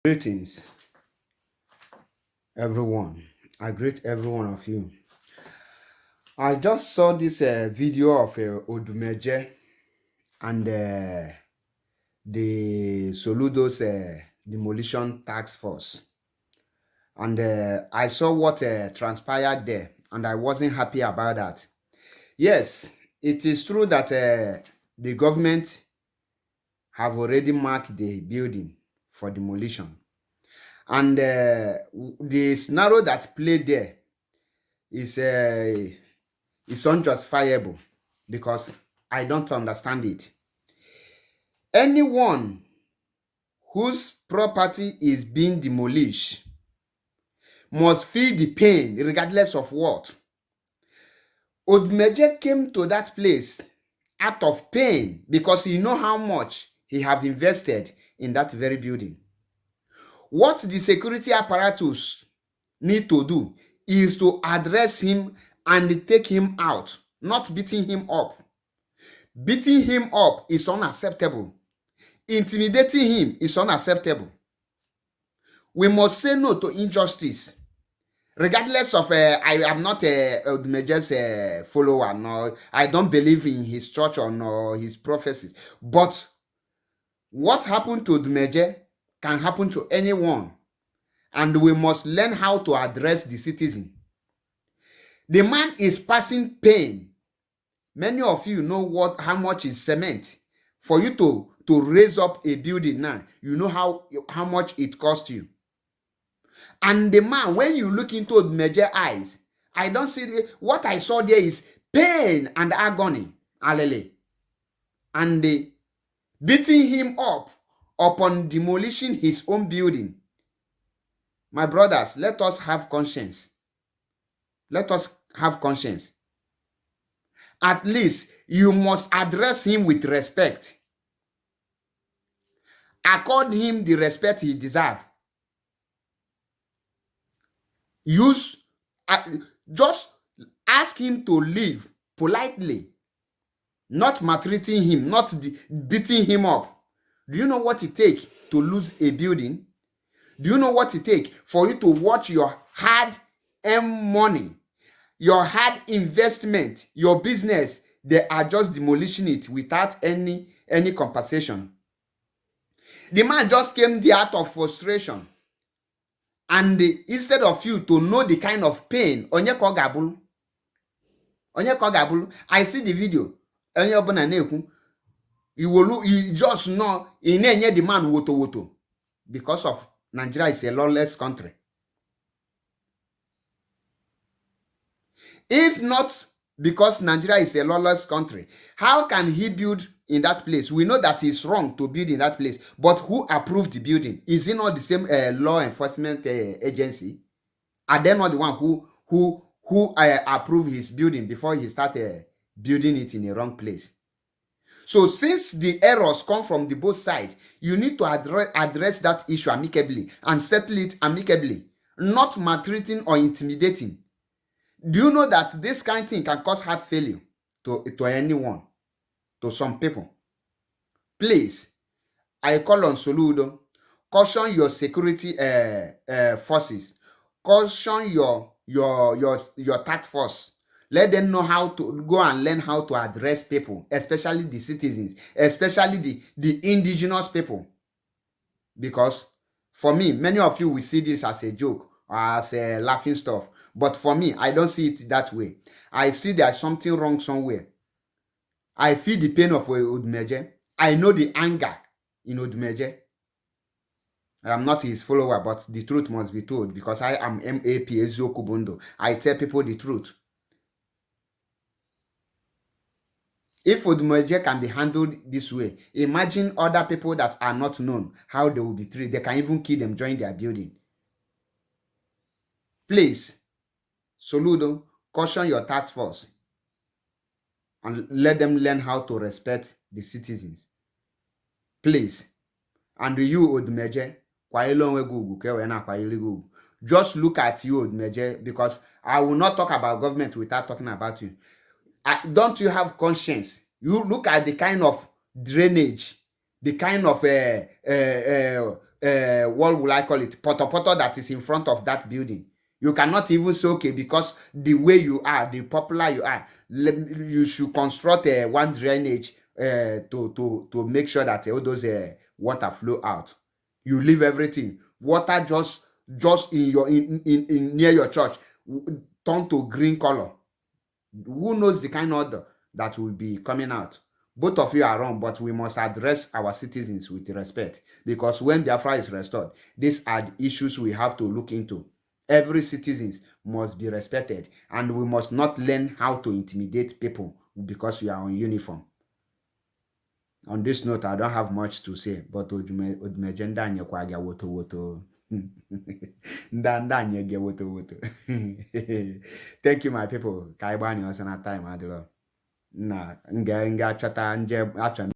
Greetings, everyone. I greet every one of you. I just saw this video of Odumeje and the Soludo's demolition task force, and I saw what transpired there, and I wasn't happy about that. Yes, it is true that the government have already marked the building for demolition, and the scenario that played there is unjustifiable because I don't understand it. Anyone whose property is being demolished must feel the pain regardless of what. Odumeje came to that place out of pain because he know how much he have invested in that very building. What the security apparatus need to do is to address him and take him out, not beating him up. Beating him up is unacceptable. Intimidating him is unacceptable. We must say no to injustice. Regardless of, I am not Odumeje's follower, nor I don't believe in his church or nor his prophecies. But what happened to Odumeje can happen to anyone. And we must learn how to address the citizen. The man is passing pain. Many of you know how much is cement. For you to raise up a building now, you know how much it costs you. And the man, when you look into Odumeje's eyes, I don't see what I saw there is pain and agony. Alele. And beating him up upon demolishing his own building. My brothers, let us have conscience. Let us have conscience. At least you must address him with respect. Accord him the respect he deserves. Just ask him to leave politely, not maltreating him, not beating him up. Do you know what it takes to lose a building? Do you know what it takes for you to watch your hard-earned money, your hard investment, your business, they are just demolishing it without any compensation? The man just came there out of frustration. And instead of you to know the kind of pain, onye ka ọ ga-abụrụ, I see the video. Onye ọbụla na-ekwu, you just know, ị na-enye the man wotowoto because of Nigeria is a lawless country. If not because Nigeria is a lawless country, how can he build in that place? We know that it's wrong to build in that place, but who approved the building? Is it not the same law enforcement agency? Are they not the one who approved his building before he started building it in a wrong place? So since the errors come from the both sides, you need to address that issue amicably and settle it amicably, not maltreating or intimidating. Do you know that this kind of thing can cause heart failure to anyone, to some people? Please, I call on Soludo, caution your security forces, caution your task force. Let them know how to go and learn how to address people, especially the citizens, especially the indigenous people. Because for me, many of you will see this as a joke or as a laughing stuff. But for me, I don't see it that way. I see there's something wrong somewhere. I feel the pain of Odumeje. I know the anger in Odumeje. I am not his follower, but the truth must be told because I am MAP Eziokubundo. I tell people the truth. If Odumeje can be handled this way, imagine other people that are not known, how they will be treated. They can even kill them, join their building. Please, Soludo, caution your task force and let them learn how to respect the citizens. Please. And you, Odumeje, just look at you, Odumeje, because I will not talk about government without talking about you. Don't you have conscience? You look at the kind of drainage, the kind of what will I call it, poto that is in front of that building. You cannot even say, okay, because the way you are, the popular you are, you should construct one drainage to make sure that all those water flow out. You leave everything. Water just in near your church turn to green color. Who knows the kind of order that will be coming out? Both of you are wrong, but we must address our citizens with respect, because when Biafra is restored, these are the issues we have to look into. Every citizen must be respected, and we must not learn how to intimidate people because we are on uniform. On this note, I don't have much to say, but Odumeje ndị anyị kwa gị wotowoto. Ndị anyị gị wotowoto. Thank you, my people. Ka anyị gbaa anyị ọsọ na time adịrọ. Na nga achọta nje achọ